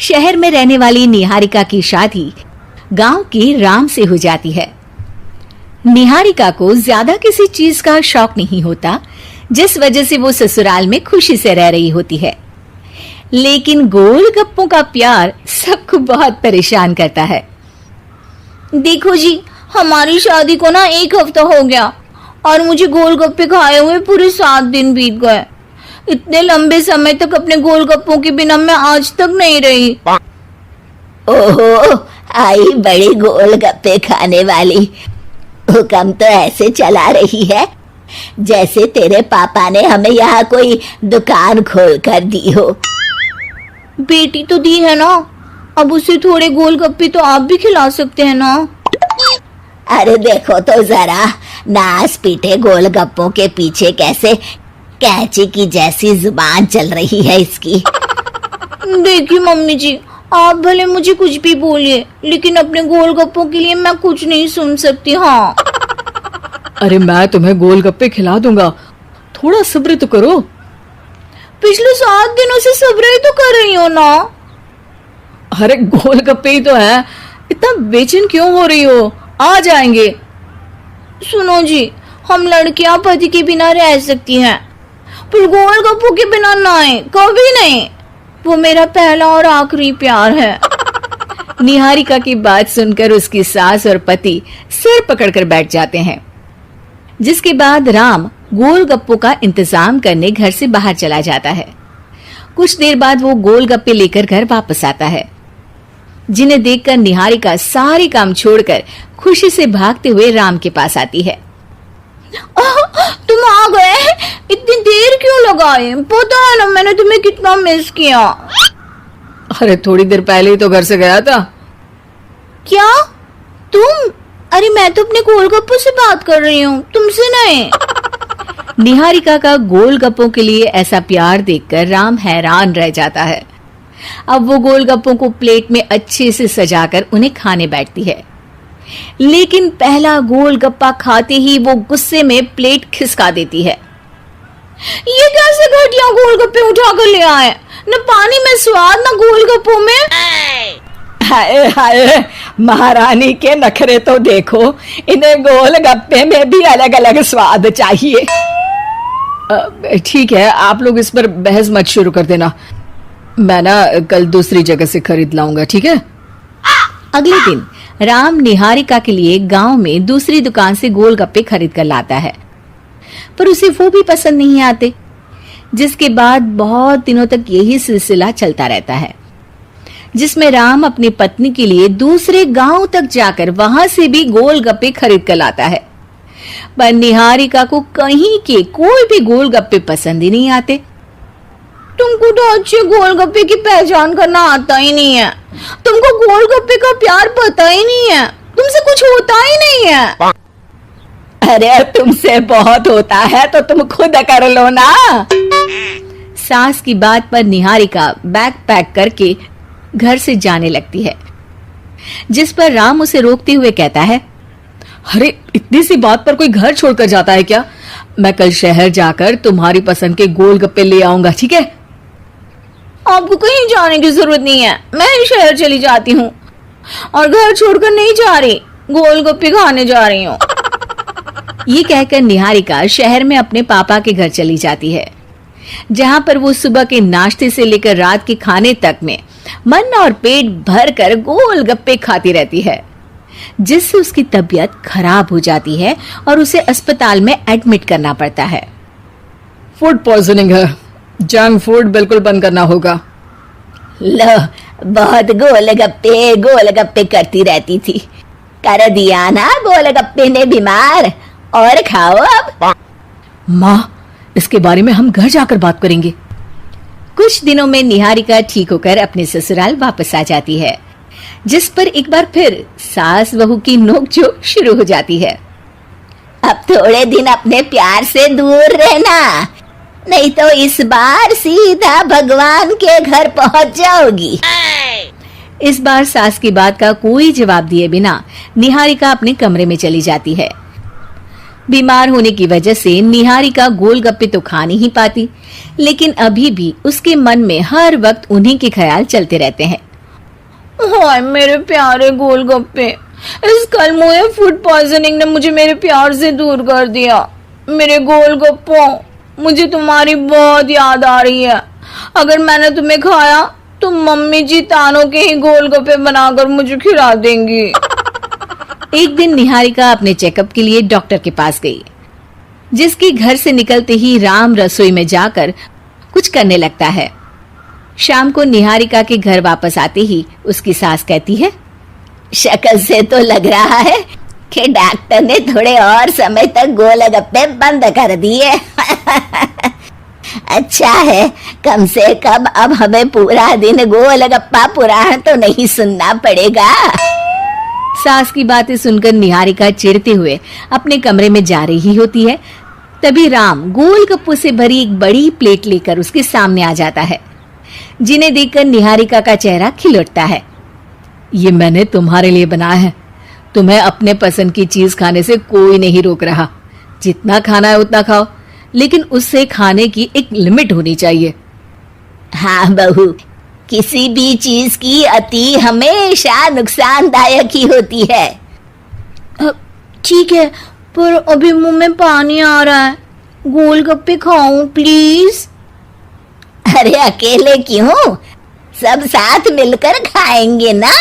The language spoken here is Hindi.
शहर में रहने वाली निहारिका की शादी गांव के राम से हो जाती है। निहारिका को ज्यादा किसी चीज का शौक नहीं होता, जिस वजह से वो ससुराल में खुशी से रह रही होती है। लेकिन गोलगप्पों का प्यार सबको बहुत परेशान करता है। देखो जी, हमारी शादी को ना 1 हफ्ता हो गया और मुझे गोलगप्पे खाए हुए पूरे 7 दिन बीत गए। इतने लंबे समय तक अपने गोलगप्पों के बिना मैं आज तक नहीं रही। ओहो, आई बड़ी गोलगप्पे खाने वाली। हुक्म तो ऐसे चला रही है जैसे तेरे पापा ने हमें यहाँ कोई दुकान खोल कर दी हो। बेटी तो दी है ना, अब उसे थोड़े गोलगप्पे तो आप भी खिला सकते हैं ना। अरे देखो तो जरा, नास पीटे गोलगप्पों के पीछे कैसे कैंची की जैसी जुबान चल रही है इसकी। देखिए मम्मी जी, आप भले मुझे कुछ भी बोलिए, लेकिन अपने गोलगप्पों के लिए मैं कुछ नहीं सुन सकती। हाँ, अरे मैं तुम्हें गोलगप्पे खिला दूंगा, थोड़ा सब्र तो करो। पिछले 7 दिनों से सब्र ही तो कर रही हो ना। अरे गोलगप्पे ही तो है, इतना बेचैन क्यों हो रही हो? आ जाएंगे। सुनो जी, हम लड़कियां पति के बिना रह सकती हैं, पर गोलगप्पों के बिना नहीं, कभी नहीं। वो मेरा पहला और आखिरी प्यार है। निहारिका की बात सुनकर उसकी सास और पति सिर पकड़कर बैठ जाते हैं। जिसके बाद राम गोलगप्पों का इंतजाम करने घर से बाहर चला जाता है। कुछ देर बाद वो गोलगप्पे लेकर घर वापस आता है, जिन्हें देखकर निहारिका सारे काम छोड़कर खुशी से भागते हुए राम के पास आती है। तुम आ गए? इतनी देर क्यों लगाए? पता है ना मैंने तुम्हें कितना मिस किया। अरे थोड़ी देर पहले ही तो घर से गया था। क्या तुम? अरे मैं तो अपने गोलगप्पों से बात कर रही हूँ, तुमसे नहीं। निहारिका का गोलगप्पों के लिए ऐसा प्यार देखकर राम हैरान रह जाता है। अब वो गोलगप्पों को प्लेट में अच्छे से सजाकर उन्हें खाने बैठती है, लेकिन पहला गोलगप्पा खाते ही वो गुस्से में प्लेट खिसका देती है। ये कैसे घटिया गोलगप्पे उठा कर ले आए? न पानी में स्वाद, न गोलगप्पों में। हाय हाय, महारानी के नखरे तो देखो, इन्हें गोलगप्पे में भी अलग अलग स्वाद चाहिए। ठीक है, आप लोग इस पर बहस मत शुरू कर देना, मैं ना कल दूसरी जगह से खरीद लाऊंगा, ठीक है? अगले दिन राम निहारिका के लिए गांव में दूसरी दुकान से गोलगप्पे खरीद कर लाता है, पर उसे वो भी पसंद नहीं आते। जिसके बाद बहुत दिनों तक यही सिलसिला चलता रहता है, जिसमें राम अपनी पत्नी के लिए दूसरे गांव तक जाकर वहां से भी गोलगप्पे खरीद कर लाता है, पर निहारिका को कहीं के कोई भी गोलगप्पे पसंद ही नहीं आते। तुमको तो अच्छे गोलगप्पे की पहचान करना आता ही नहीं है। तुमको गोलगप्पे का प्यार पता ही नहीं है, तुमसे कुछ होता ही नहीं है। अरे तुमसे बहुत होता है तो तुम खुद कर लो ना। सास की बात पर निहारिका बैग पैक करके घर से जाने लगती है, जिस पर राम उसे रोकते हुए कहता है, अरे इतनी सी बात पर कोई घर छोड़कर जाता है क्या? मैं कल शहर जाकर तुम्हारी पसंद के गोलगप्पे ले आऊंगा, ठीक है? आपको कहीं जाने की जरूरत नहीं है, मैं ही शहर चली जाती हूँ और घर छोड़कर नहीं जा रही, गोलगप्पे खाने जा रही हूँ। ये कहकर निहारिका शहर में अपने पापा के घर चली जाती है, जहां पर वो सुबह के नाश्ते से लेकर रात के खाने तक में मन और पेट भरकर गोलगप्पे खाती रहती है, जिससे उसकी तबीयत खराब हो जाती है और उसे अस्पताल में एडमिट करना पड़ता है। फूड पॉइजनिंग है, जंक फूड बिल्कुल बंद करना होगा। लो, बहुत गोलगप्पे गोलगप्पे करती रहती थी, कर दिया ना गोलगप्पे ने बीमार। और खाओ अब। माँ, इसके बारे में हम घर जाकर बात करेंगे। कुछ दिनों में निहारिका ठीक होकर अपने ससुराल वापस आ जाती है, जिस पर एक बार फिर सास बहू की नोकझोंक शुरू हो जाती है। अब थोड़े दिन अपने प्यार से दूर रहना, नहीं तो इस बार सीधा भगवान के घर पहुंच जाओगी। इस बार सास की बात का कोई जवाब दिए बिना निहारिका अपने कमरे में चली जाती है। बीमार होने की वजह से निहारिका गोलगप्पे तो खा नहीं पाती, लेकिन अभी भी उसके मन में हर वक्त उन्हीं के ख्याल चलते रहते हैं। हाय मेरे प्यारे गोलगप्पे, इस कल मुहे फूड पॉइजनिंग ने मुझे मेरे प्यार से दूर कर दिया। मेरे गोलगप्पों, मुझे तुम्हारी बहुत याद आ रही है। अगर मैंने तुम्हें खाया तो मम्मी जी तानों के ही गोलगप्पे बनाकर मुझे खिला देंगी। एक दिन निहारिका अपने चेकअप के लिए डॉक्टर के पास गई, जिसके घर से निकलते ही राम रसोई में जाकर कुछ करने लगता है। शाम को निहारिका के घर वापस आते ही उसकी सास कहती है, शक्ल से तो लग रहा है कि डॉक्टर ने थोड़े और समय तक गोलगप्पे बंद कर दिए। अच्छा है, कम से कम अब हमें पूरा दिन गोलगप्पा पुराण तो नहीं सुनना पड़ेगा। सास की बातें सुनकर निहारिका चिढ़ते हुए अपने कमरे में जा रही होती है। तभी राम गोलगप्पों से भरी एक बड़ी प्लेट लेकर उसके सामने आ जाता है, जिन्हें देखकर निहारिका का चेहरा खिल उठता है। ये मैंने तुम्हारे लिए बनाया है। तुम्हें अपने पसंद की चीज खाने से कोई नहीं रोक रहा। जितना खाना है उतना खाओ, लेकिन उससे खाने की एक लिमिट होनी चाहिए। हाँ बहू, किसी भी चीज की अति हमेशा नुकसानदायक ही होती है। ठीक है, पर अभी मुंह में पानी आ रहा है। गोलगप्पे खाऊं प्लीज? अरे अकेले क्यों, सब साथ मिलकर खाएंगे ना।